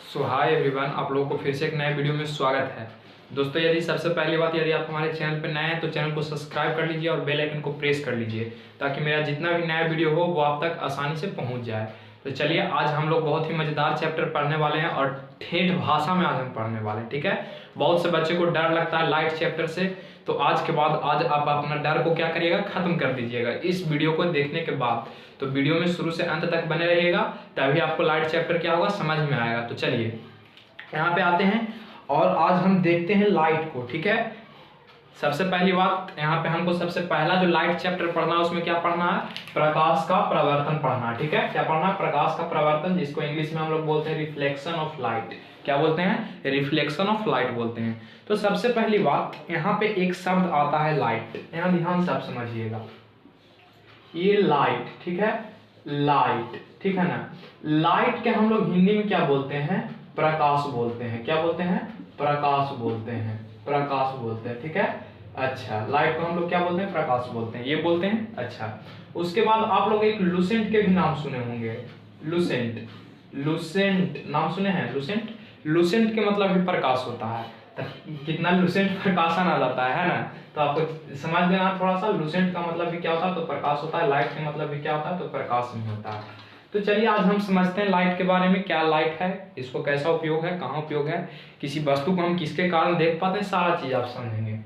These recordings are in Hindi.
सो हाय एवरीवन, आप लोगों को फिर से एक नए वीडियो में स्वागत है। दोस्तों, यदि सबसे पहली बात यदि आप हमारे चैनल पर नए हैं तो चैनल को सब्सक्राइब कर लीजिए और बेल आइकन को प्रेस कर लीजिए ताकि मेरा जितना भी नया वीडियो हो वो आप तक आसानी से पहुंच जाए। तो चलिए, आज हम लोग बहुत ही मज़ेदार चैप्टर पढ़ने वाले हैं और ठेठ भाषा में आज हम पढ़ने वाले हैं। ठीक है, बहुत से बच्चे को डर लगता है लाइट चैप्टर से, तो आज के बाद आज आप अपना डर को क्या करिएगा, खत्म कर दीजिएगा इस वीडियो को देखने के बाद। तो वीडियो में शुरू से अंत तक बने रहिएगा, तभी आपको लाइट चैप्टर क्या होगा समझ में आएगा। तो चलिए यहाँ पे आते हैं और आज हम देखते हैं लाइट को। ठीक है, सबसे पहली बात यहाँ पे हमको सबसे पहला जो लाइट चैप्टर पढ़ना है उसमें क्या पढ़ना है, प्रकाश का प्रवर्तन पढ़ना है। ठीक है, क्या पढ़ना है, प्रकाश का प्रवर्तन, जिसको इंग्लिश में हम लोग बोलते हैं रिफ्लेक्शन ऑफ लाइट। क्या बोलते हैं, रिफ्लेक्शन ऑफ लाइट बोलते हैं। तो सबसे पहली बात यहाँ पे एक शब्द आता है लाइट, यहाँ ध्यान से आप समझिएगा, ये लाइट, ठीक है, लाइट, ठीक है ना। लाइट के हम लोग हिंदी में क्या बोलते हैं, प्रकाश बोलते हैं। क्या बोलते हैं, प्रकाश बोलते हैं, प्रकाश बोलते हैं। ठीक है, अच्छा, लाइट को हम लोग क्या बोलते हैं, प्रकाश बोलते हैं, ये बोलते हैं। अच्छा, उसके बाद आप लोग एक लुसेंट के भी नाम सुने होंगे, लुसेंट, लुसेंट नाम सुने हैं, लुसेंट। लुसेंट के मतलब भी प्रकाश होता है, तो कितना लुसेंट प्रकाशन आ जाता है ना। तो आपको समझ लेना थोड़ा सा, लुसेंट का मतलब भी क्या होता है, तो प्रकाश होता है। लाइट का मतलब भी क्या होता है, तो प्रकाश नहीं होता है। तो चलिए आज हम समझते हैं लाइट के बारे में, क्या लाइट है, इसको कैसा उपयोग है, कहाँ उपयोग है, किसी वस्तु को हम किसके कारण देख पाते हैं, सारा चीज आप समझेंगे।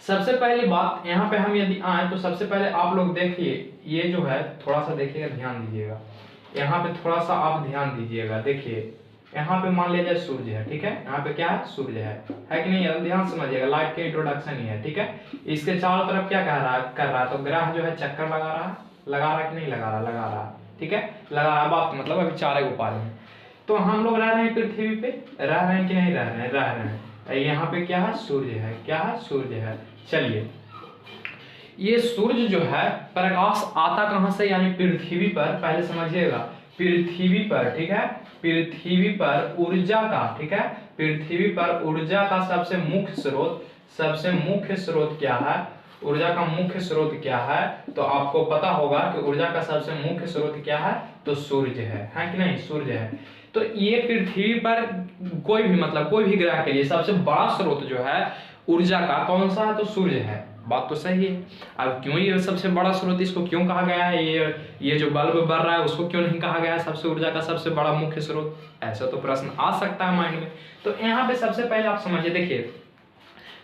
सबसे पहली बात यहाँ पे हम यदि आए तो सबसे पहले आप लोग देखिए, ये जो है थोड़ा सा देखिएगा, ध्यान दीजिएगा, यहाँ पे थोड़ा सा आप ध्यान दीजिएगा। देखिए यहाँ पे मान लीजिए सूर्य है, ठीक है, यहाँ पे क्या है, सूर्य है कि नहीं, ध्यान समझिएगा, लाइट के इंट्रोडक्शन ही है। ठीक है, इसके चारों तरफ क्या कर रहा है, तो ग्रह जो है चक्कर लगा रहा है कि नहीं लगा रहा है। ठीक है, लगा रहा, बात मतलब अभी चारे उपाय हैं। तो हम लोग रह रहे हैं पृथ्वी पे, रह रहे हैं कि नहीं रह रहे हैं, रह रहे हैं। यहाँ पे क्या है, सूर्य है, क्या है, सूर्य है। चलिए, ये सूर्य जो है प्रकाश आता कहां से, यानी पृथ्वी पर, पहले समझिएगा, पृथ्वी पर, ठीक है, पृथ्वी पर ऊर्जा का, ठीक है, पृथ्वी पर ऊर्जा का सबसे मुख्य स्रोत क्या है, ऊर्जा का मुख्य स्रोत क्या है, तो आपको पता होगा कि ऊर्जा का सबसे मुख्य स्रोत क्या है, तो सूर्य है कि नहीं, सूर्य है। तो ये पृथ्वी पर कोई भी मतलब कोई भी ग्रह के लिए सबसे बड़ा स्रोत जो है ऊर्जा का कौन सा है, तो सूर्य है। बात तो सही है। अब क्यों ये सबसे बड़ा स्रोत, इसको क्यों कहा गया है, ये जो बल्ब बढ़ रहा है उसको क्यों नहीं कहा गया है सबसे ऊर्जा का सबसे बड़ा मुख्य स्रोत, ऐसा तो प्रश्न आ सकता है माइंड में। तो यहाँ पे सबसे पहले आप समझिए, देखिए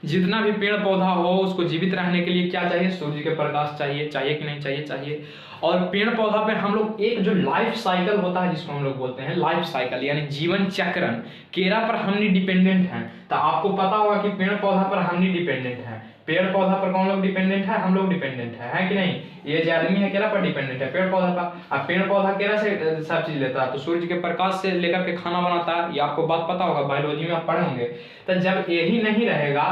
जितना भी पेड़ पौधा हो उसको जीवित रहने के लिए क्या चाहिए, सूर्य के प्रकाश चाहिए, चाहिए कि नहीं चाहिए, चाहिए। और पेड़ पौधा पे हम लोग एक जो लाइफ साइकिल होता है जिसको हम लोग बोलते हैं लाइफ साइकिल, यानी जीवन चक्रण, केरा पर हमनी डिपेंडेंट हैं। तो आपको पता होगा कि पेड़ पौधा पर हमनी डिपेंडेंट है, पेड़ पौधा पर कौन लोग डिपेंडेंट है, हम लोग डिपेंडेंट है कि नहीं। ये जो आदमी है केरा पर डिपेंडेंट है, पेड़ पौधा पर। अब पेड़ पौधा केरा से सब चीज लेता है, तो सूर्य के प्रकाश से लेकर के खाना बनाता है, ये आपको बात पता होगा, बायोलॉजी में आप पढ़े होंगे। तो जब यही नहीं रहेगा,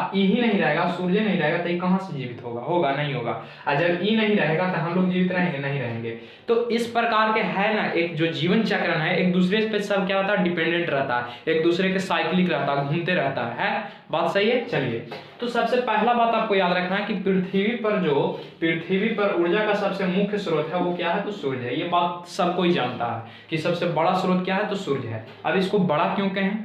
सूर्य नहीं रहेगा, तो ये कहाँ से जीवित होगा नहीं होगा। और जब ये नहीं रहेगा तो हम लोग जीवित रहेंगे, नहीं रहेंगे। तो इस प्रकार के है ना, एक जो जीवन चक्र है, एक दूसरे पे सब क्या होता है, डिपेंडेंट रहता है, एक दूसरे के साइक्लिक रहता है, घूमते रहता है। बात सही है। चलिए, तो सबसे पहला बात आपको याद रखना है कि पृथ्वी पर ऊर्जा का सबसे मुख्य स्रोत है वो क्या है, तो सूर्य है। ये बात सब कोई जानता है कि सबसे बड़ा स्रोत क्या है, तो सूर्य है। अब इसको बड़ा क्यों कहें,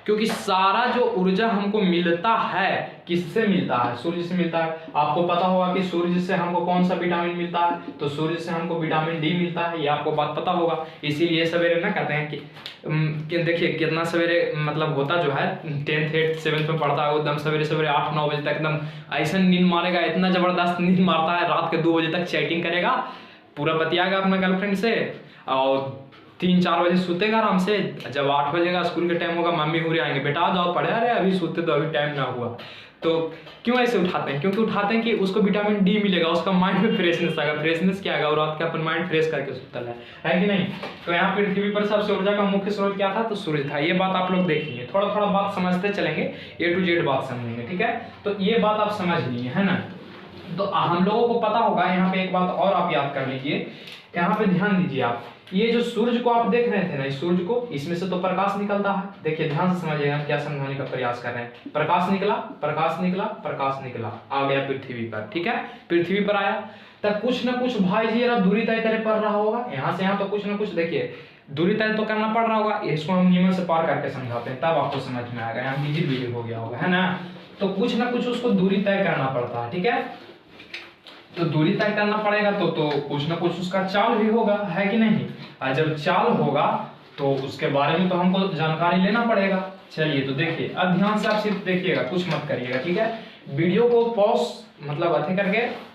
क्योंकि सारा जो ऊर्जा हमको मिलता है किससे मिलता है, सूर्य से मिलता है। आपको पता होगा कि सूर्य से हमको कौन सा विटामिन मिलता है, तो सूर्य से हमको विटामिन डी मिलता है, ये आपको बात पता होगा। इसीलिए सवेरे ना कहते हैं कि देखिए कितना सवेरे मतलब होता जो है 10th 8th 7th में पढ़ता है, वो एकदम सवेरे 8-9 बजे तक एकदम ऐसा नींद मारेगा, इतना जबरदस्त नींद मारता है, रात के 2 बजे तक चैटिंग करेगा, पूरा बतियाएगा अपना गर्लफ्रेंड से, और 3-4 बजे सोतेगा आराम से। जब 8 बजे का स्कूल के टाइम होगा, मम्मी हुरी आएंगे, बेटा आ जाओ पढ़े, अरे अभी सोते तो अभी टाइम ना हुआ। तो क्यों ऐसे उठाते हैं, क्योंकि उठाते हैं कि उसको विटामिन डी मिलेगा, उसका माइंड में फ्रेशनेस आएगा, फ्रेशनेस क्या आएगा, और रात के अपन माइंड फ्रेश करके सोता है कि नहीं। तो यहाँ पृथ्वी पर सबसे ऊर्जा का मुख्य स्रोत क्या था, तो सूर्य था। ये बात आप लोग देखिए, थोड़ा थोड़ा बात समझते चलेंगे, A to Z बात समझेंगे, ठीक है। तो ये बात आप समझ लिए है ना। तो हम लोगों को पता होगा, यहाँ पे एक बात और आप याद कर लीजिए, यहाँ पे ध्यान दीजिए आप, ये जो सूर्य को आप देख रहे थे ना, इस सूर्य को, इसमें से तो प्रकाश निकलता है। देखिए ध्यान से समझिएगा, हम क्या समझाने का प्रयास कर रहे हैं। प्रकाश निकला, आ गया पृथ्वी पर, ठीक है, पृथ्वी पर आया, तब कुछ ना कुछ भाई जी दूरी तय करे पड़ रहा होगा, यहाँ से यहाँ तो कुछ ना कुछ, देखिए दूरी तय तो करना पड़ रहा होगा, इसको हम नियमन से पार करके समझाते हैं तब आपको समझ में आएगा, यहाँ डिजिट वीडियो हो गया होगा, है ना। तो कुछ ना कुछ उसको दूरी तय करना पड़ता है, ठीक है। तो दूरी तय करना पड़ेगा तो कुछ ना कुछ उसका चाल भी होगा, है कि नहीं। और जब चाल होगा तो उसके बारे में तो हमको जानकारी लेना पड़ेगा। चलिए तो देखिए, अब ध्यान से आप सिर्फ देखिएगा, कुछ मत करिएगा, ठीक है। वीडियो को पॉज मतलब अथे करके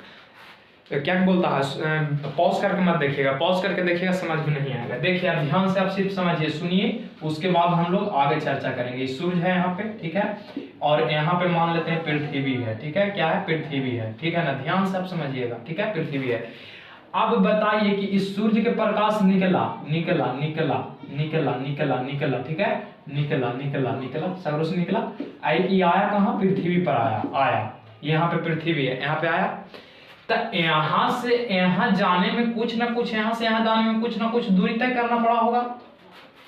क्या बोलता है, पॉज करके मत देखिएगा, पॉज करके देखिएगा समझ में नहीं आएगा। देखिए आप ध्यान से आप सिर्फ समझिए, सुनिए, उसके बाद हम लोग आगे चर्चा करेंगे। सूर्य है यहाँ पे, ठीक है, और यहाँ पे मान लेते हैं पृथ्वी है, ठीक है। क्या है? पृथ्वी है, ठीक है ना। ध्यान से आप समझिएगा, ठीक है, पृथ्वी है। अब बताइए कि इस सूर्य के प्रकाश निकला निकला निकला निकला निकला निकला, ठीक है, निकला निकला निकला, सगरों से निकला, ये आया कहाँ? पृथ्वी पर आया, आया यहाँ पे पृथ्वी है, यहाँ पे आया। तो यहाँ से यहाँ जाने में कुछ ना कुछ, यहाँ से यहाँ जाने में कुछ ना कुछ दूरी तय करना पड़ा होगा।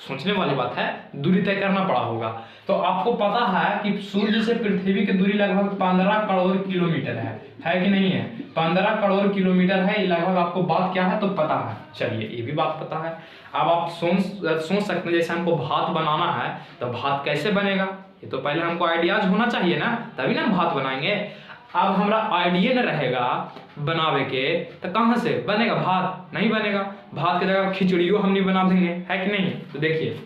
सोचने वाली बात है, दूरी तय करना पड़ा होगा। तो आपको पता है कि सूर्य से पृथ्वी की दूरी लगभग 15 करोड़ किलोमीटर है कि नहीं है? 15 करोड़ किलोमीटर है, ये लगभग आपको बात क्या है तो पता है। चलिए ये भी बात पता है। अब आप सोच सकते हैं, जैसे हमको भात बनाना है तो भात कैसे बनेगा, ये तो पहले हमको आइडियाज होना चाहिए ना, तभी ना भात बनाएंगे। अब हमारा आइडिया न रहेगा बनावे के तो कहाँ से बनेगा भात? नहीं बनेगा। भात की जगह खिचड़ियों हम नहीं बना देंगे, है कि नहीं। तो देखिए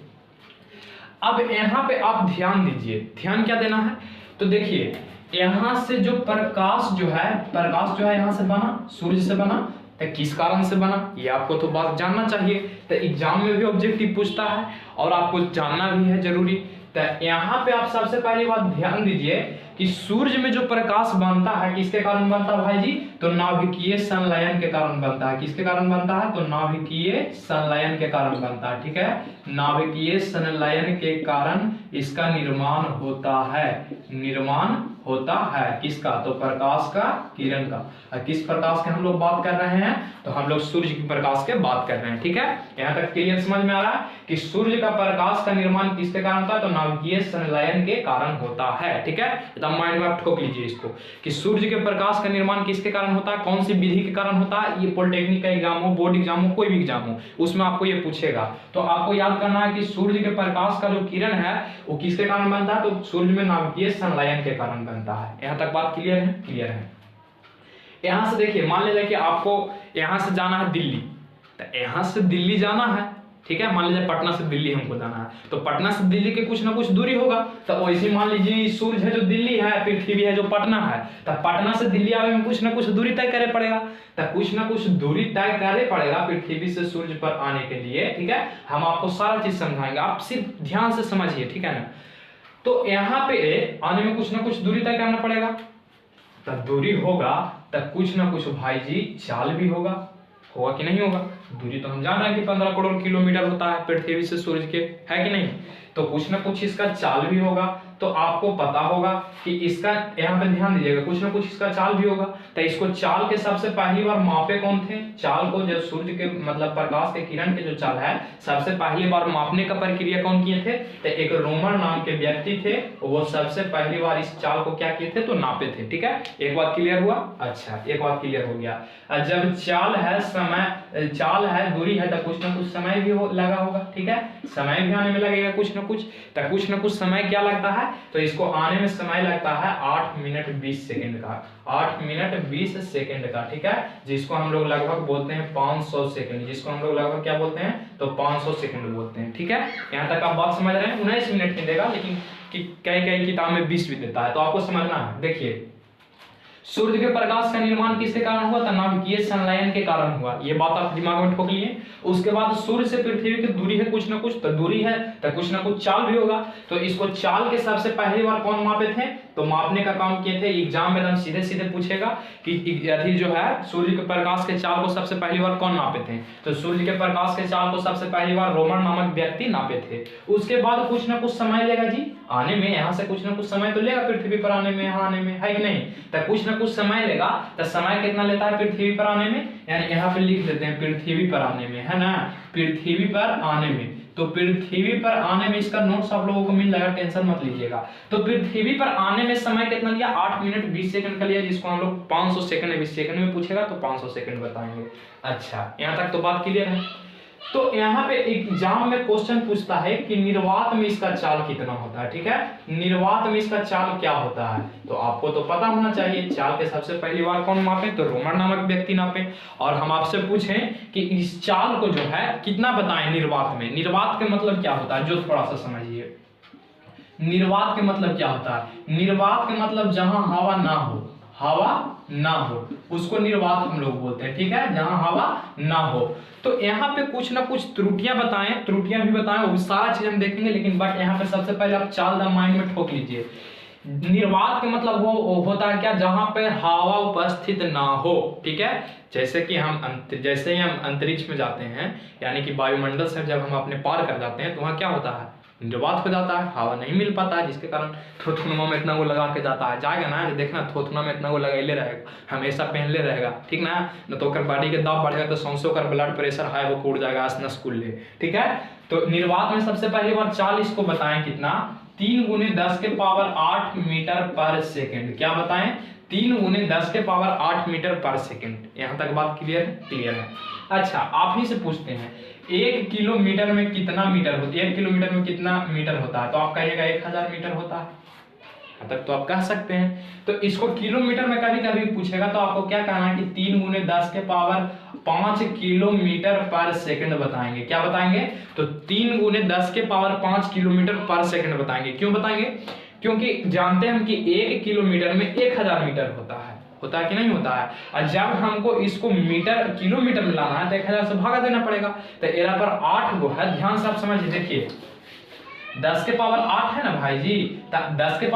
अब यहाँ पे आप ध्यान दीजिए, ध्यान क्या देना है तो देखिए, यहाँ से जो प्रकाश जो है यहाँ से बना, सूर्य से बना, तो किस कारण से बना ये आपको तो बात जानना चाहिए। तो एग्जाम में भी ऑब्जेक्टिव पूछता है और आपको जानना भी है जरूरी। तो यहाँ पे आप सबसे पहली बात ध्यान दीजिए कि सूर्य में जो प्रकाश बनता है किसके कारण बनता है भाई जी? तो नाभिकीय संलयन के कारण बनता है। किसके कारण बनता है? तो नाभिकीय संलयन के कारण बनता है, ठीक है। नाभिकीय संलयन के कारण इसका निर्माण होता है, निर्माण होता है किसका? तो प्रकाश का, किरण का। और किस प्रकाश के हम लोग बात कर रहे हैं? तो हम लोग सूर्य के प्रकाश के बात कर रहे हैं, ठीक है। यहाँ तक क्लियर समझ में आ रहा है कि सूर्य का प्रकाश का निर्माण किसके कारण होता है? तो नाभिकीय संलयन के कारण होता है, ठीक है। एकदम माइंड में आप ठोक लीजिए इसको कि सूर्य के प्रकाश का निर्माण किसके कारण होता है, कौन सी विधि के कारण होता है। ये पॉलिटेक्निक का एग्जाम हो, बोर्ड एग्जाम हो, कोई भी एग्जाम हो, उसमें आपको ये पूछेगा। तो आपको याद करना है कि सूर्य के प्रकाश का जो किरण है वो किसके कारण बनता है? तो सूर्य में नाभिकीय संलयन के कारण बनता है। यहाँ तक बात क्लियर है? क्लियर है। यहाँ से देखिए, मान लीजिए कि आपको यहाँ से जाना है दिल्ली, तो यहाँ से दिल्ली जाना है, ठीक है। मान लीजिए पटना से दिल्ली हमको जाना है, तो पटना से दिल्ली के कुछ ना कुछ दूरी होगा। तो वैसे मान लीजिए सूर्य है जो दिल्ली है, पृथ्वी है जो पटना है, तो पटना से दिल्ली आने में कुछ ना कुछ दूरी तय करे पड़ेगा। तो कुछ ना कुछ दूरी तय करे पड़ेगा पृथ्वी से सूर्य पर आने के लिए, ठीक है। हम आपको सारा चीज समझाएंगे, आप सिर्फ ध्यान से समझिए, ठीक है ना। तो यहाँ पे आने में कुछ ना कुछ दूरी तय करना पड़ेगा। तो दूरी होगा तब कुछ ना कुछ भाई जी चाल भी होगा कि नहीं होगा? दूरी तो हम जान रहे हैं कि 15 करोड़ किलोमीटर होता है पृथ्वी से सूर्य के, है कि नहीं। तो कुछ ना कुछ इसका चाल भी होगा। तो आपको पता होगा कि इसका, यहाँ पे ध्यान दीजिएगा, कुछ ना कुछ इसका चाल भी होगा। तो इसको चाल के सबसे पहली बार मापे कौन थे? चाल को जब सूर्य के मतलब प्रकाश के किरण के जो चाल है सबसे पहली बार मापने का प्रक्रिया कौन किए थे? तो एक रोमन नाम के व्यक्ति थे, वो सबसे पहली बार इस चाल को क्या किए थे? तो नापे थे, ठीक है। एक बात क्लियर हुआ? अच्छा, एक बात क्लियर हो गया। जब चाल है, समय, चाल है, दूरी है, तो कुछ ना कुछ समय भी लगा होगा, ठीक है। समय भी आने में लगेगा कुछ ना कुछ। तो कुछ ना कुछ समय क्या लगता है? तो इसको आने में समय लगता है 8 मिनट 20 सेकंड का, 8 मिनट 20 सेकंड का, ठीक है। जिसको हम लोग लगभग बोलते हैं 500 सेकंड, जिसको हम लोग लगभग क्या बोलते हैं? तो 500 सेकंड बोलते हैं, ठीक है। यहाँ तक आप बात समझ रहे हैं। 19 मिनट नहीं देगा, लेकिन कई किताब में 20 भी देता है, तो आपको समझना है। देखिए, सूर्य के प्रकाश का निर्माण किसके कारण हुआ? तो नाभिकीय संलयन के कारण हुआ। ये बात आप दिमाग में ठोक लिए। उसके बाद सूर्य से पृथ्वी की दूरी है कुछ ना कुछ, तो दूरी है तो कुछ ना कुछ चाल भी होगा। तो इसको चाल के सबसे पहली बार कौन मापे थे? तो मापने का काम किए थे। एग्जाम में एकदम सीधे सीधे पूछेगा कि यदि जो है सूर्य के प्रकाश के चाल को सबसे पहली बार कौन नापे थे? तो सूर्य के प्रकाश के चाल को सबसे पहली बार रोमन नामक व्यक्ति नापे थे। उसके बाद कुछ ना कुछ समय लेगा जी आने में, यहाँ से कुछ ना कुछ समय तो लेगा पृथ्वी पर आने में, यहाँ आने में, है कि नहीं। तो कुछ ना कुछ समय लेगा। तो समय कितना लेता है पृथ्वी पर आने में? यानी यहाँ पे लिख देते हैं पृथ्वी पर आने में, है ना, पृथ्वी पर आने में। तो पृथ्वी पर आने में इसका नोट्स आप लोगों को मिल जाएगा, टेंशन मत लीजिएगा। तो पृथ्वी पर आने में समय कितना लिया? 8 मिनट 20 सेकंड का लिया, जिसको हम लोग 500 सेकंड 20 सेकंड में पूछेगा तो 500 सेकंड बताएंगे। अच्छा, यहाँ तक तो बात क्लियर है। तो यहाँ पे एग्जाम में क्वेश्चन पूछता है कि निर्वात में इसका चाल कितना होता है, ठीक है, निर्वात में इसका चाल क्या होता है। तो आपको तो पता होना चाहिए चाल के सबसे पहली बार कौन मापे, तो रोमन नामक व्यक्ति नापे। और हम आपसे पूछें कि इस चाल को जो है कितना बताएं निर्वात में। निर्वात के मतलब क्या होता है, जो थोड़ा सा समझिए। निर्वात के मतलब क्या होता है, निर्वात के मतलब जहां हवा ना हो, हवा ना हो उसको निर्वात हम लोग बोलते हैं, ठीक है, जहां हवा ना हो। तो यहाँ पे कुछ ना कुछ त्रुटियां बताएं, त्रुटियां भी बताएं, वो सारा चीज हम देखेंगे, लेकिन बट यहाँ पे सबसे पहले आप चाल द माइंड में ठोक लीजिए। निर्वात के मतलब वो होता है क्या, जहां पे हवा उपस्थित ना हो, ठीक है। जैसे कि जैसे ही हम अंतरिक्ष में जाते हैं, यानी कि वायुमंडल से जब हम अपने पार कर जाते हैं, तो वहां क्या होता है, निर्वात हो जाता है, हवा नहीं मिल पाता है, जिसके कारण थोथुनमा में इतना वो लगा के जाता है, जाएगा ना, देखना थोथुना में इतना वो लगाइले रहेगा, हमेशा पहनले रहेगा, ठीक ना, न तो बॉडी के दाब बढ़ेगा तो सौंसे होकर ब्लड प्रेशर हाई होकर उड़ जाएगा नस कुल्ले, ठीक है। तो निर्वात में सबसे पहली बार चाल इसको बताएं कितना, 3 × 10⁸ मीटर पर सेकेंड। क्या बताएं, 3 × 10⁸ मीटर पर सेकेंड। यहाँ तक बात क्लियर है, क्लियर है। अच्छा, आप ही से पूछते हैं 1 किलोमीटर में कितना मीटर होता है, 1 किलोमीटर में कितना मीटर होता है, तो आप कहिएगा 1000 मीटर होता है, यहाँ तक तो आप कह सकते हैं। तो इसको किलोमीटर में कभी कभी पूछेगा तो आपको क्या कहना है कि 3 × 10⁵ किलोमीटर पर सेकंड बताएंगे। क्या बताएंगे, तो 3 × 10⁵ किलोमीटर पर सेकंड बताएंगे। क्यों बताएंगे, क्योंकि जानते हैं हम कि 1 किलोमीटर में 1000 मीटर होता है कि नहीं होता है। और जब हमको इसको मीटर किलोमीटर में लाना है तो 1000 से भागा देना पड़ेगा। तो एरा पर 8 गो है, ध्यान से आप समझिए। देखिए 10⁸ है ना भाई जी, 10⁸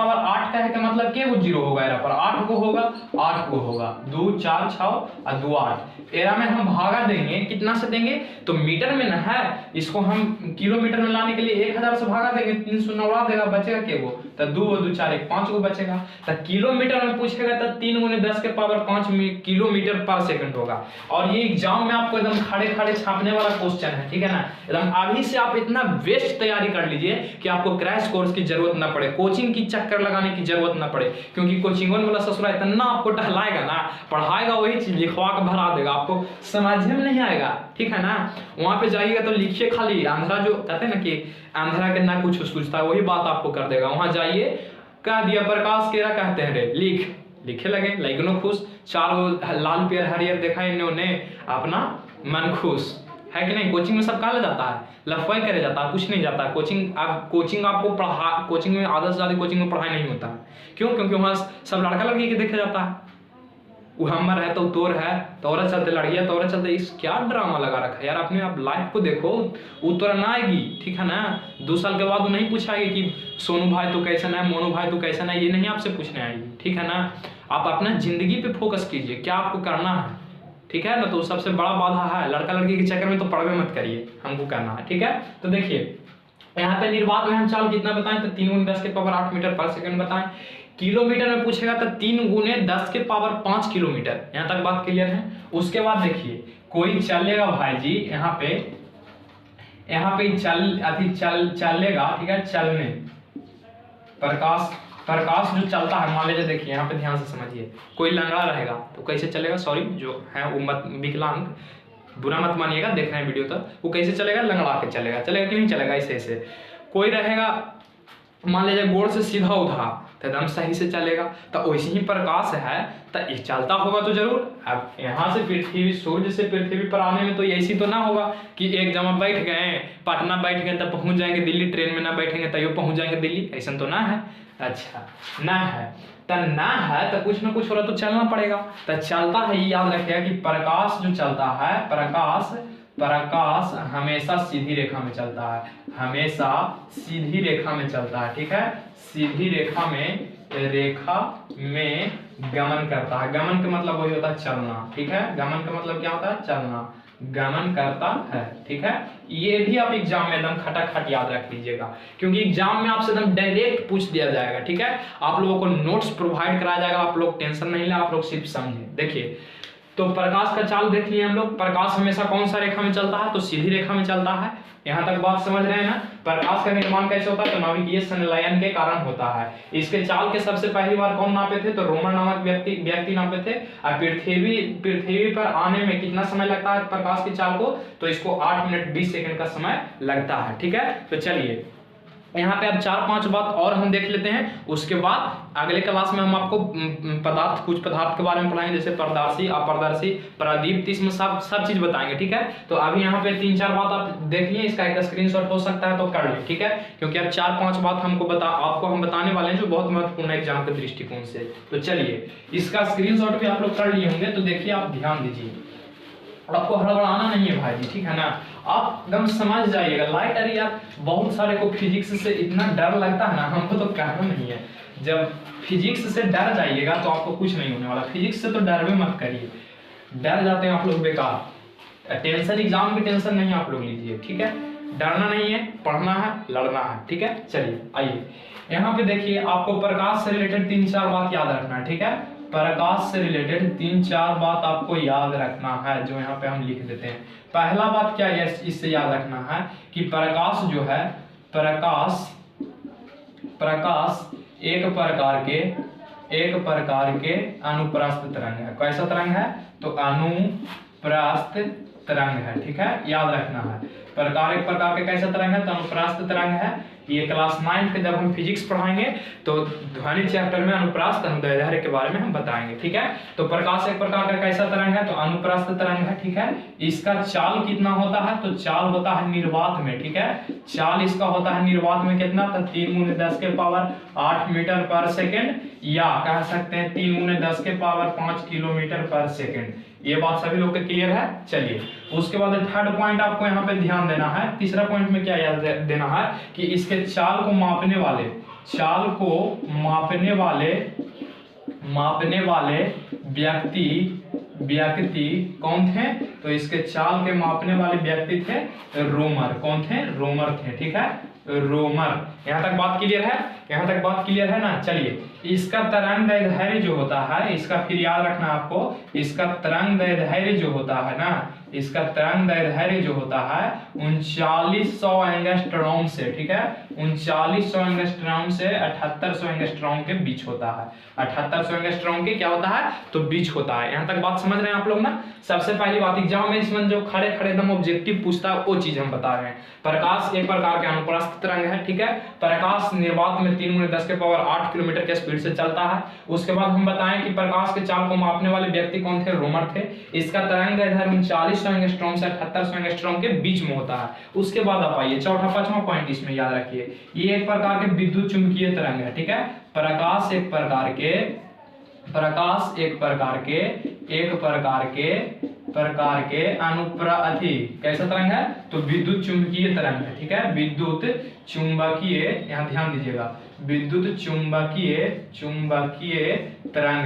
का है का मतलब क्या, वो 0 होगा, एरा पर 8 गो होगा, 8 गो होगा, 2 4 6 और 2 8। एरा में हम भागा देंगे, कितना से देंगे, तो मीटर में ना है, इसको हम किलोमीटर में लाने के लिए 1000 से भागा देंगे, 3 शून्य उड़ा देगा, बचेगा क्या वो, तो 2 और 2 4 1 5 गो बचेगा। तो किलोमीटर में पूछेगा तो 3 × 10⁵ किलोमीटर पर सेकंड होगा। और ये एग्जाम में आपको एकदम खड़े खड़े छापने वाला क्वेश्चन है, ठीक है ना। एकदम अभी से आप इतना बेस्ट तैयारी कर लीजिए कि आपको क्रैश कोर्स की जरूरत ना पड़े, कोचिंग की चक्कर लगाने की जरूरत ना पड़े, क्योंकि कोचिंगों वाला ससुरा इतना आपको टहलाएगा ना, पढ़ाएगा वही चीज लिखवा के भरा देगा, आपको समझ में नहीं आएगा, ठीक है ना। वहां पे जाइएगा तो लिखिए खाली, आंध्रा जो कहते हैं ना कि आंध्रा के ना कुछ सोचता है, वही बात आपको कर देगा। वहां जाइए, कह दिया प्रकाश केरा कहते हैं रे, लिखे लगे, लाइकनो खुश, 4 लाल पेड़ हरियर देखा इन्होंने, अपना मन खुश है कि नहीं। कोचिंग में सब कहा जाता है, लफवाई करे जाता है, कुछ नहीं जाता है। कोचिंग आपको कोचिंग में आधा से ज्यादा कोचिंग में पढ़ाई नहीं होता है। क्यों, क्योंकि वहां सब लड़का लड़की के देखा जाता है, वो हमर है तो तोर है, तोरा चलते लड़कियां तोरा चलते, इस क्या ड्रामा लगा रखा है यार। अपने आप लाइफ को देखो, वो तोरा ना आएगी, ठीक है ना। 2 साल के बाद वो नहीं पूछाएगी कि सोनू भाई तो कैसा है, मोनू भाई तो कैसा है, ये नहीं आपसे पूछने आएगी, ठीक है ना। आप अपना जिंदगी पे फोकस कीजिए, क्या आपको करना है, ठीक है ना। तो सबसे बड़ा बाधा है, लड़का लड़की के चक्कर में तो पढ़वे मत करिए, हमको करना है, ठीक है। तो देखिए यहाँ पे निर्वात में हम चाल कितना बताएं, तो 3 × 10⁸ मीटर पर सेकंड बताएं। किलोमीटर में पूछेगा तो 3 × 10⁵ किलोमीटर। यहाँ तक बात क्लियर है। उसके बाद देखिए कोई चलेगा भाई जी, यहाँ पे चलेगा, ठीक है, चलने प्रकाश जो चलता है, मान लीजिए देखिए यहाँ पे ध्यान से समझिए, कोई लंगड़ा रहेगा तो कैसे चलेगा, सॉरी जो है वो मत विकलांग, बुरा मत मानिएगा, देख रहे हैं वीडियो तो, वो कैसे चलेगा, लंगड़ा के चलेगा कि नहीं चलेगा, ऐसे कोई रहेगा मान लीजिए गोड़ से सीधा उधा तो एकदम सही से चलेगा। तो वैसे ही प्रकाश है तो ये चलता होगा तो जरूर। अब यहाँ से पृथ्वी, सूर्य से पृथ्वी पर आने में तो ऐसी तो ना होगा कि एक जगह बैठ गए, पटना बैठ गए तो पहुंच जाएंगे दिल्ली, ट्रेन में ना बैठेंगे तो पहुंच जाएंगे दिल्ली, ऐसा तो ना है। अच्छा ना है तो कुछ ना कुछ हो रहा तो चलना पड़ेगा। तो चलता है, ये याद रखिएगा कि प्रकाश जो चलता है, प्रकाश हमेशा सीधी रेखा में चलता है, हमेशा सीधी रेखा में चलता है, ठीक है। सीधी रेखा में गमन करता है। गमन का मतलब वही होता है चलना, ठीक है। गमन का मतलब क्या होता है, चलना, गमन करता है, ठीक है। ये भी आप एग्जाम में एकदम खटाखट याद रख लीजिएगा, क्योंकि एग्जाम में आपसे एकदम डायरेक्ट पूछ दिया जाएगा, ठीक है। आप लोगों को नोट्स प्रोवाइड कराया जाएगा, आप लोग टेंशन नहीं ले, आप लोग सिर्फ समझे। देखिए तो प्रकाश का चाल देख लिए हम लोग। प्रकाश हमेशा कौन सा रेखा में चलता है? तो सीधी रेखा में चलता है। यहाँ तक बात समझ रहे हैं ना? प्रकाश का निर्माण कैसे होता है? तो नाभिकीय संलयन के कारण होता है। इसके चाल के सबसे पहली बार कौन नापे थे? तो रोमन नामक व्यक्ति नापे थे। और पृथ्वी पर आने में कितना समय लगता है प्रकाश की चाल को? तो इसको 8 मिनट 20 सेकंड का समय लगता है। ठीक है, तो चलिए यहाँ पे अब 4-5 बात और हम देख लेते हैं। उसके बाद अगले क्लास में हम आपको कुछ पदार्थ के बारे में पढ़ाएंगे, जैसे पारदर्शी, अपारदर्शी, प्रदीप्त, इसमें सब चीज बताएंगे। ठीक है, तो अभी यहाँ पे 3-4 बात आप देख लिए, इसका एक स्क्रीनशॉट हो सकता है तो कर ले। ठीक है, क्योंकि अब 4-5 बात आपको हम बताने वाले हैं जो बहुत महत्वपूर्ण है एग्जाम के दृष्टिकोण से। तो चलिए, इसका स्क्रीनशॉट भी आप लोग कर लिए होंगे, तो देखिए आप ध्यान दीजिए, आपको हड़बड़ाना नहीं है भाई जी, ठीक है ना? आप एकदम समझ जाइएगा। लाइट अरे यार, बहुत सारे को फिजिक्स से इतना डर लगता है ना, हमको तो कहना नहीं है। जब फिजिक्स से डर जाइएगा तो आपको कुछ नहीं होने वाला। फिजिक्स से तो डर भी मत करिए, डर जाते हैं आप लोग बेकार। टेंशन, एग्जाम की टेंशन नहीं आप लोग लीजिए। ठीक है, डरना नहीं है, पढ़ना है, लड़ना है। ठीक है, चलिए आइए यहाँ पे देखिए, आपको प्रकाश से रिलेटेड 3-4 बात याद रखना है। ठीक है, प्रकाश से रिलेटेड 3-4 बात आपको याद रखना है, जो यहाँ पे हम लिख देते हैं। पहला बात क्या है इससे याद रखना है कि प्रकाश जो है, प्रकाश एक प्रकार के अनुप्रस्थ तरंग है। कैसा तरंग है? तो अनुप्रस्थ तरंग है। ठीक है, याद रखना है। एक प्रकार के कैसा तरंग है? तो अनुप्रस्थ तरंग है। ये क्लास 9 के जब हम फिजिक्स पढ़ाएंगे तो ध्वनि चैप्टर में अनुप्रस्थ अनुदैर्ध्य के बारे में हम बताएंगे। ठीक है, तो प्रकाश एक प्रकार का कैसा तरंग है? तो अनुप्रस्थ तरंग है। ठीक है, इसका चाल कितना होता है? तो चाल होता है निर्वात में। ठीक है, चाल इसका होता है निर्वात में कितना? तो 3 × 10 के पावर 8 मीटर पर सेकेंड, या कह सकते हैं 3 × 10 के पावर 5 किलोमीटर पर सेकेंड। ये बात सभी लोग के क्लियर है? चलिए, उसके बाद थर्ड पॉइंट आपको यहाँ पे ध्यान देना है। तीसरा पॉइंट में क्या याद देना है कि इसके चाल को मापने वाले व्यक्ति कौन थे? तो इसके चाल के मापने वाले व्यक्ति थे रोमर। कौन थे? रोमर थे। ठीक है, रोमर। यहाँ तक बात क्लियर है? यहाँ तक बात क्लियर है ना? चलिए, इसका तरंग दैर्ध्य जो होता है, इसका फिर याद रखना आपको, इसका तरंग दैर्ध्य जो होता है ना, इसका तरंग दैर्ध्य जो होता है 3900 एंगस्ट्रॉम से, ठीक है, 3900 एंगस्ट्रॉम से 7800 एंगस्ट्रॉम के बीच होता है। 7800 एंगस्ट्रॉम के क्या होता है? तो बीच होता है। यहाँ तक बात समझ रहे हैं आप लोग ना? सबसे पहली बात, एग्जाम में इसमें जो खड़े एकदम ऑब्जेक्टिव पूछता है वो चीज हम बता रहे हैं। प्रकाश एक प्रकार के अनुप्रस्थ तरंग है। ठीक है, प्रकाश निर्वात में 3 × 10 के पावर 8 किलोमीटर के स्पीड से चलता है। उसके बाद हम बताएं कि प्रकाश के चाल को मापने वाले व्यक्ति कौन थे? रोमर थे। इसका तरंग दैर्ध्य 3900 एंगस्ट्रॉम से 7800 एंगस्ट्रॉम के बीच में होता है। उसके बाद आप आइए, चौथा 5वां पॉइंट इसमें याद रखिए, ये एक प्रकार के विद्युत चुंबकीय तरंग है। ठीक है, प्रकाश एक प्रकार के कैसा तरंग है? तो विद्युत चुंबकीय तरंग है। ठीक है, विद्युत चुंबकीय, यहाँ ध्यान दीजिएगा, विद्युत चुंबकीय तरंग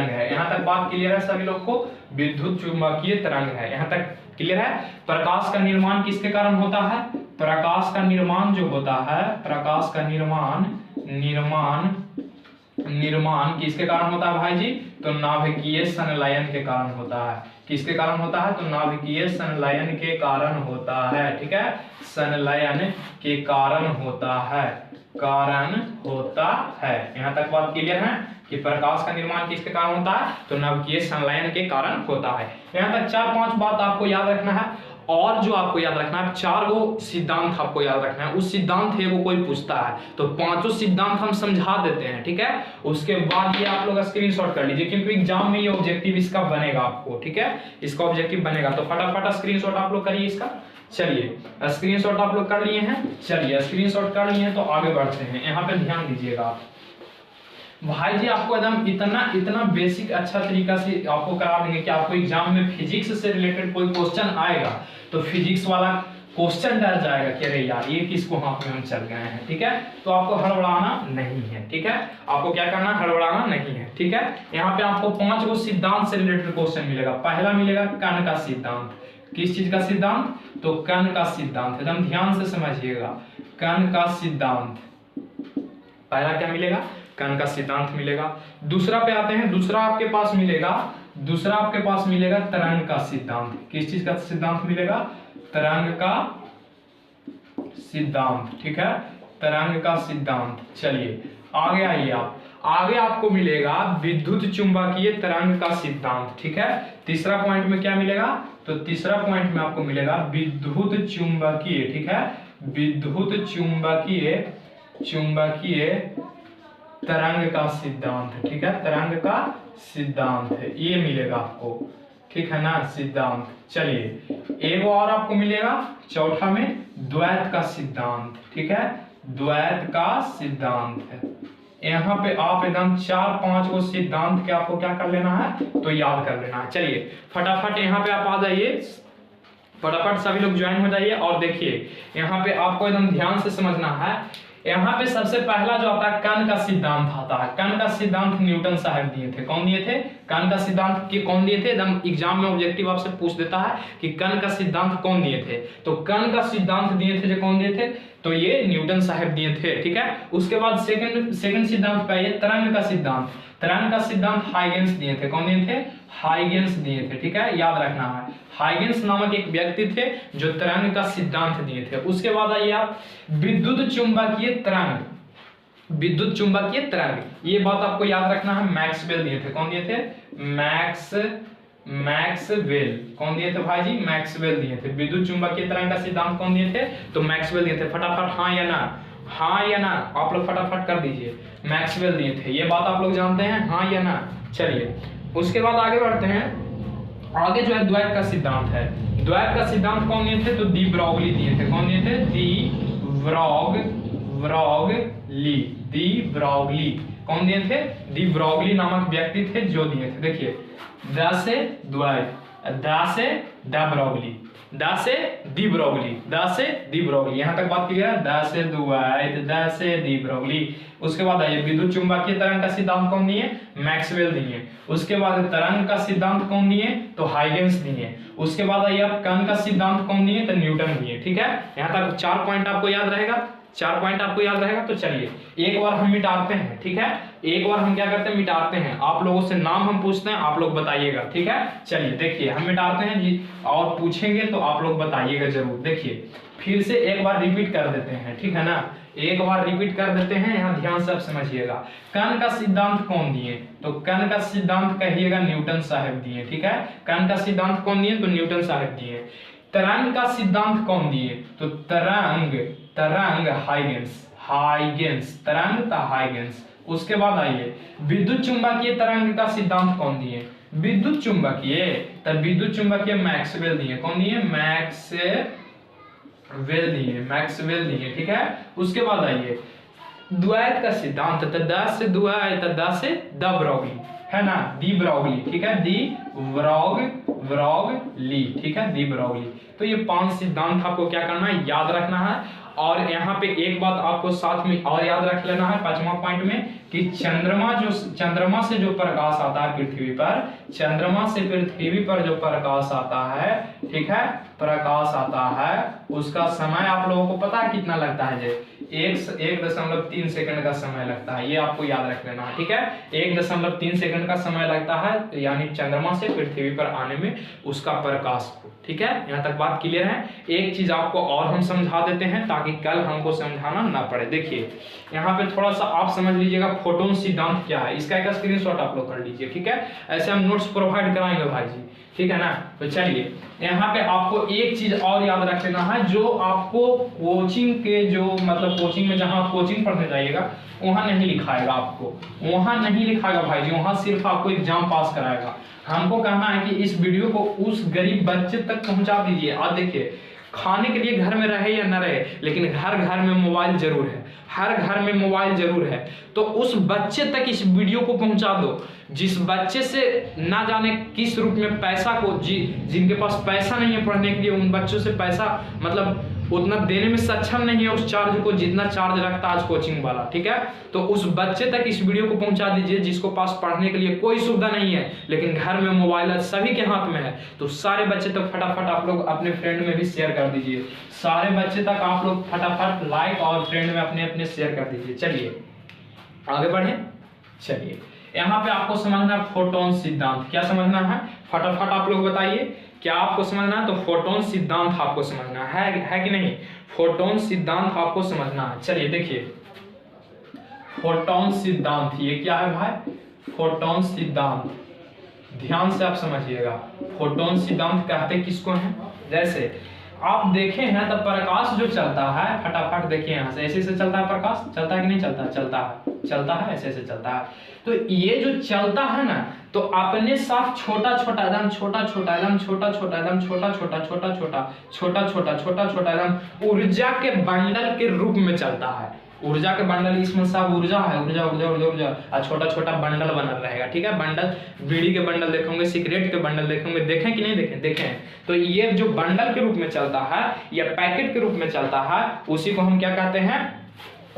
है। यहाँ तक बात क्लियर है सभी लोग को? विद्युत चुंबकीय तरंग है। यहाँ तक क्लियर है? प्रकाश का निर्माण किसके कारण होता है? प्रकाश का निर्माण जो होता है, प्रकाश का निर्माण किसके कारण होता है भाई जी? तो नाभिकीय संलयन के कारण होता है। किसके कारण होता है? तो नाभिकीय संलयन के कारण होता है। ठीक है, संलयन के कारण होता है। यहाँ तक बात क्लियर है कि प्रकाश का निर्माण किसके कारण होता है? तो नाभिकीय संलयन के कारण होता है। यहाँ तक 4-5 बात आपको याद रखना है। और जो आपको याद रखना है, 4 गो सिद्धांत आपको याद रखना है। उस सिद्धांत है वो कोई पूछता है तो 5 सिद्धांत हम समझा देते हैं। ठीक है, उसके बाद ये आप लोग स्क्रीनशॉट कर लीजिए, क्योंकि एग्जाम में ये ऑब्जेक्टिव इसका बनेगा आपको। ठीक है, इसका ऑब्जेक्टिव बनेगा, तो फटाफट स्क्रीनशॉट आप लोग करिए इसका। चलिए, स्क्रीनशॉट आप लोग कर लिए हैं? चलिए, स्क्रीनशॉट कर लिए हैं तो आगे बढ़ते हैं। यहाँ पे ध्यान दीजिएगा भाई जी, आपको एकदम इतना बेसिक अच्छा तरीका से आपको करा देंगे कि आपको एग्जाम में फिजिक्स से रिलेटेड कोई क्वेश्चन आएगा तो फिजिक्स वाला क्वेश्चन डर जाएगा कि अरे यार ये किसको हाथ में हम चल गए हैं। ठीक है, तो आपको हड़बड़ाना नहीं है। ठीक है, आपको क्या करना? हड़बड़ाना नहीं है। ठीक है, यहाँ पे आपको 5 गो सिद्धांत से रिलेटेड क्वेश्चन मिलेगा। पहला मिलेगा कण का सिद्धांत। किस चीज का सिद्धांत? तो कण का सिद्धांत। एकदम ध्यान से समझिएगा, कण का सिद्धांत। पहला क्या मिलेगा? कण का सिद्धांत मिलेगा। दूसरा पे आते हैं, दूसरा आपके पास मिलेगा दूसरा आपके पास मिलेगा तरंग का सिद्धांत। किस चीज का सिद्धांत मिलेगा? तरंग का सिद्धांत, ठीक है, तरंग का सिद्धांत। चलिए आगे आइए आप, आगे आपको मिलेगा विद्युत चुंबकीय तरंग का सिद्धांत, ठीक है। तीसरा पॉइंट में क्या मिलेगा? तो तीसरा पॉइंट में आपको मिलेगा विद्युत चुंबकीय, ठीक है, विद्युत चुंबकीय तरंग का सिद्धांत, ठीक है, तरंग का सिद्धांत है, ये मिलेगा आपको, ठीक है ना, सिद्धांत। चलिए एक और आपको मिलेगा चौथा में द्वैत का सिद्धांत, ठीक है, द्वैत का सिद्धांत है। यहाँ पे आप एकदम 4-5 को सिद्धांत के आपको क्या कर लेना है? तो याद कर लेना है। चलिए फटाफट यहाँ पे आप आ जाइए, फटाफट सभी लोग ज्वाइन हो जाइए और देखिए यहाँ पे आपको एकदम ध्यान से समझना है। यहाँ पे सबसे पहला जो आता है कण का सिद्धांत आता है। कण का सिद्धांत न्यूटन साहब दिए थे। कौन दिए थे? कण का सिद्धांत के कौन दिए थे? एकदम एग्जाम में ऑब्जेक्टिव आपसे पूछ देता है कि कण का सिद्धांत कौन दिए थे। तो कण का सिद्धांत दिए थे जो कौन दिए थे? तो ये न्यूटन साहब दिए थे, ठीक है। उसके बाद सेकंड सिद्धांत पे आइए, तरंग का सिद्धांत। तरंग का सिद्धांत हाइगेंस दिए थे। कौन दिए थे? हाइगेंस दिए थे, ठीक है, याद रखना है। हाइगेंस नामक एक व्यक्ति थे जो तरंग का सिद्धांत दिए थे। उसके बाद आइए आप विद्युत चुंबकीय तरंग। विद्युत चुंबकीय तरंग, ये बात आपको याद रखना है, मैक्सवेल दिए थे। कौन दिए थे? मैक्सवेल। कौन दिए थे भाई जी? मैक्सवेल दिए थे। विद्युत चुंबकीय तरंग का सिद्धांत कौन दिए थे? तो मैक्सवेल दिए थे। फटाफट हाँ या ना, हाँ या ना आप लोग फटाफट कर दीजिए। मैक्सवेल दिए थे, ये बात आप लोग जानते हैं, हाँ या ना। चलिए उसके बाद आगे बढ़ते हैं। आगे जो है द्वैत का सिद्धांत है। द्वैत का सिद्धांत कौन दिए थे? तो डी ब्रॉगली दिए थे। कौन दिए थे? De Broglie. कौन दिए थे? डी ब्रॉगली नामक व्यक्ति थे जो दिए थे। देखिए द से द्वैत, द से ड ब्रॉगली, द से डी ब्रॉगली, द से डी ब्रॉगली, यहाँ तक बात क्लियर है। द से द्वैत, द से डी ब्रॉगली। उसके बाद आइए विद्युत चुंबकीय तरंग का सिद्धांत कौन दिए? मैक्सवेल दिए। उसके बाद तरंग का सिद्धांत कौन दिए? तो हाइगेंस दिए। उसके बाद आइए आप कण का सिद्धांत कौन दिए? तो न्यूटन दिए, ठीक है। यहाँ तक 4 पॉइंट आपको याद रहेगा, 4 पॉइंट आपको याद रहेगा। तो चलिए एक बार हम मिटाते हैं, ठीक है, एक बार हम क्या करते हैं? मिटाते हैं। आप लोगों से नाम हम पूछते हैं, आप लोग बताइएगा, ठीक है। चलिए देखिए हम मिटाते हैं जी, और पूछेंगे तो आप लोग बताइएगा जरूर। देखिए फिर से एक बार रिपीट कर देते हैं, ठीक है ना, एक बार रिपीट कर देते हैं, यहाँ ध्यान से आप समझिएगा। कण का सिद्धांत कौन दिए? तो कण का सिद्धांत कहिएगा न्यूटन साहब दिए, ठीक है। कण का सिद्धांत कौन दिए? तो न्यूटन साहब दिए। तरंग का सिद्धांत कौन दिए? तो तरंग हाइगेंस, तरंग था हाइगेंस। उसके बाद आइए विद्युत चुंबकीय तरंग का सिद्धांत कौन दिए? विद्युत चुंबकीय, तब विद्युत चुंबकीय मैक्सवेल दिए। कौन दिए? मैक्सवेल दिए, ठीक है। उसके बाद आइए द्वैत का सिद्धांत, तो द से द्वैत, द से द ब्रॉगली, है ना, दी ब्रॉगली, ठीक है, दी ब्रॉगली, ठीक है, दी ब्रॉगली। तो ये 5 सिद्धांत आपको क्या करना है? याद रखना है। और यहाँ पे एक बात आपको साथ में और याद रख लेना है 5वां पॉइंट में, कि चंद्रमा से जो प्रकाश आता है पृथ्वी पर, चंद्रमा से पृथ्वी पर जो प्रकाश आता है, ठीक है, प्रकाश आता है, उसका समय आप लोगों को पता है कितना लगता है? जे 1.3 सेकंड का समय लगता है। ये आपको याद रख लेना है, ठीक है, 1.3 सेकंड का समय लगता है, यानी चंद्रमा से पृथ्वी पर आने में उसका प्रकाश को, ठीक है। यहाँ तक बात क्लियर है। एक चीज आपको और हम समझा देते हैं ताकि कल हमको समझाना ना पड़े। देखिए यहाँ पे थोड़ा सा आप समझ लीजिएगा फोटोन सिद्धांत क्या है, इसका एक स्क्रीनशॉट आप लोग कर लीजिए, ठीक है। ऐसे हम नोट्स प्रोवाइड कराएंगे भाई जी, ठीक है ना। तो चलिए यहाँ पे आपको एक चीज और याद रख लेना है, जो आपको कोचिंग के जो मतलब कोचिंग में जहाँ कोचिंग पढ़ने जाइएगा वहां नहीं लिखाएगा, आपको वहां नहीं लिखाएगा भाई जी, वहां सिर्फ आपको एग्जाम पास कराएगा। हमको कहना है कि इस वीडियो को उस गरीब बच्चे तक पहुंचा दीजिए। आप देखिए खाने के लिए घर में रहे या न रहे, लेकिन हर घर में मोबाइल जरूर है, हर घर में मोबाइल जरूर है। तो उस बच्चे तक इस वीडियो को पहुंचा दो, जिस बच्चे से ना जाने किस रूप में पैसा को जिनके पास पैसा नहीं है पढ़ने के लिए, उन बच्चों से पैसा मतलब उतना देने में सक्षम नहीं है उस चार्ज को जितना चार्ज रखता है आज कोचिंग वाला, ठीक है। तो उस बच्चे तक इस वीडियो को पहुंचा दीजिए जिसको पास पढ़ने के लिए कोई सुविधा नहीं है, लेकिन घर में मोबाइल सभी के हाथ में है। तो सारे बच्चे तक फटाफट आप लोग अपने फ्रेंड में भी शेयर कर दीजिए, सारे बच्चे तक आप लोग फटाफट लाइक और फ्रेंड में अपने अपने शेयर कर दीजिए। चलिए आगे बढ़े। चलिए यहाँ पे आपको समझना है फोटोन सिद्धांत। क्या समझना है फटाफट आप लोग बताइए, क्या आपको समझना है? तो फोटोन सिद्धांत आपको समझना है कि नहीं? फोटोन सिद्धांत आपको समझना है। चलिए देखिए, फोटोन सिद्धांत ये क्या है भाई? फोटोन सिद्धांत ध्यान से आप समझिएगा। फोटोन सिद्धांत कहते किसको हैं? जैसे आप देखे हैं तो प्रकाश जो चलता है, फटाफट देखिए यहाँ से, ऐसे से चलता है प्रकाश, चलता है कि नहीं चलता? चलता है, ऐसे से चलता है। तो ये जो चलता है ना, तो अपने साथ छोटा छोटा एकदम छोटा छोटा एकदम छोटा छोटा एकदम छोटा छोटा छोटा छोटा छोटा छोटा छोटा छोटा एकदम ऊर्जा के बंडल के रूप में चलता है। ऊर्जा के बंडल, इसमें सब ऊर्जा है, ऊर्जा ऊर्जा ऊर्जा ऊर्जा, और छोटा छोटा बंडल बना रहेगा। ठीक है, बंडल, बीड़ी के बंडल देखेंगे, सिगरेट के बंडल देखेंगे, देखें कि नहीं देखें? देखें। तो ये जो बंडल के रूप में चलता है या पैकेट के रूप में चलता है, उसी को हम क्या कहते हैं?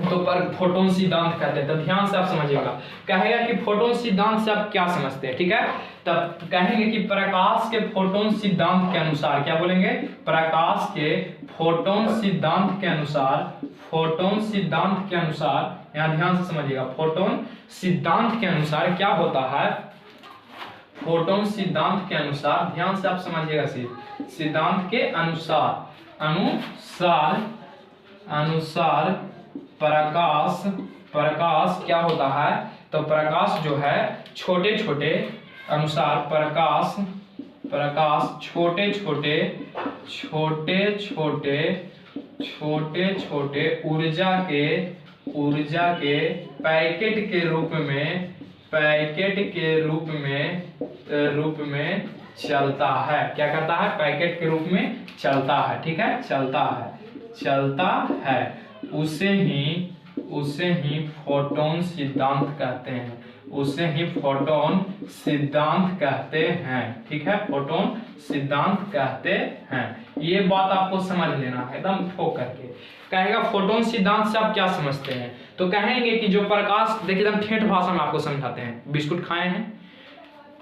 तो पर फोटोन सिद्धांत कहते हैं। तो ध्यान से आप समझिएगा। कहेगा कि फोटोन सिद्धांत से आप क्या समझते हैं? ठीक है, तब कहेंगे कि प्रकाश के फोटोन सिद्धांत के अनुसार, क्या बोलेंगे? प्रकाश के फोटोन सिद्धांत के अनुसार, फोटोन सिद्धांत के अनुसार, यहां ध्यान से समझिएगा, फोटोन सिद्धांत के अनुसार क्या होता है? फोटोन सिद्धांत के अनुसार, ध्यान से आप समझिएगा, सिद्धांत के अनुसार अनुसार प्रकाश क्या होता है? तो प्रकाश जो है छोटे छोटे अनुसार प्रकाश छोटे छोटे ऊर्जा के पैकेट के रूप में चलता है। क्या करता है? पैकेट के रूप में चलता है। ठीक है, चलता है। उसे ही फोटोन सिद्धांत कहते हैं। उसे ही फोटोन सिद्धांत कहते हैं। ठीक है, फोटोन सिद्धांत कहते हैं। ये बात आपको समझ लेना है एकदम ठोक करके। कहेगा फोटोन सिद्धांत से आप क्या समझते हैं? तो कहेंगे कि जो प्रकाश, देखिए एकदम ठेठ भाषा में आपको समझाते हैं। बिस्कुट खाए हैं,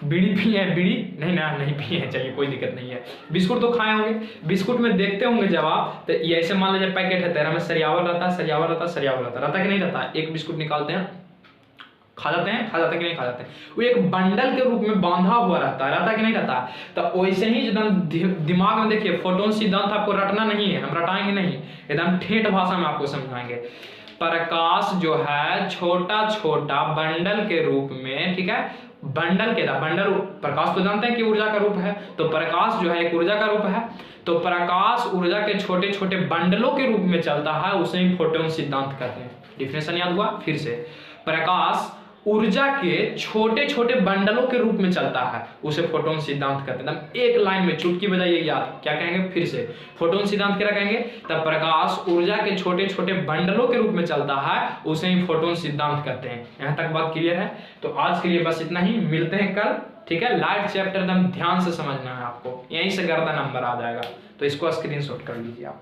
बीड़ी पिए हैं, बीड़ी नहीं पिए हैं, चलिए कोई दिक्कत नहीं है। बिस्कुट तो खाए होंगे, बिस्कुट में देखते होंगे जब आप, तो ये ऐसे मान लीजिए पैकेट है, तेरा में सरियावर रहता कि नहीं रहता? एक बिस्कुट निकालते हैं, खा जाते हैं कि नहीं खा जाते हैं? वो एक बंडल के रूप में बांधा हुआ रहता कि नहीं रहता? तो वैसे ही एकदम दिमाग में देखिए, फोटोन सिद्धांत आपको रटना नहीं है, हम रटाएंगे नहीं, एकदम ठेठ भाषा में आपको समझाएंगे। प्रकाश जो है छोटा छोटा बंडल के रूप में, ठीक है, बंडल प्रकाश तो जानते हैं कि ऊर्जा का रूप है, तो प्रकाश जो है एक ऊर्जा का रूप है। तो प्रकाश ऊर्जा के छोटे छोटे बंडलों के रूप में चलता है, उसे ही फोटोन सिद्धांत कहते हैं। डिफिनेशन याद हुआ? फिर से, प्रकाश ऊर्जा के छोटे छोटे बंडलों के रूप में चलता है, उसे फोटोन सिद्धांत कहते हैं। एक लाइन में चुटकी बजाइए याद, क्या कहेंगे? फिर से, फोटोन सिद्धांत क्या कहेंगे? तब प्रकाश ऊर्जा के छोटे छोटे बंडलों के रूप में चलता है, उसे ही फोटोन सिद्धांत कहते हैं। यहाँ तक बात क्लियर है? तो आज के लिए बस इतना ही, मिलते हैं कल। ठीक है, लाइट चैप्टर एकदम ध्यान से समझना है आपको, यहीं से गर्दन नंबर आ जाएगा, तो इसको स्क्रीनशॉट कर लीजिए आप।